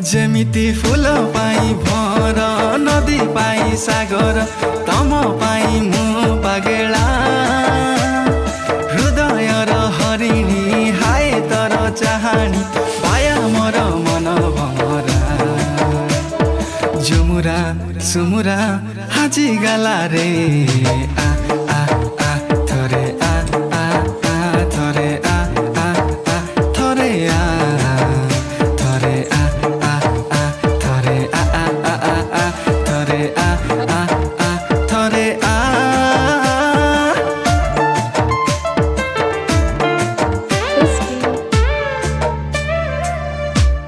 जेमिति फुल पाई भर नदी पाई सागर तम पाई मु पागेला हृदय र हरिणी हाय तर चाहनी पाया मोर मन भमरा जुमुरा सुमुरा हाजी गाला रे आ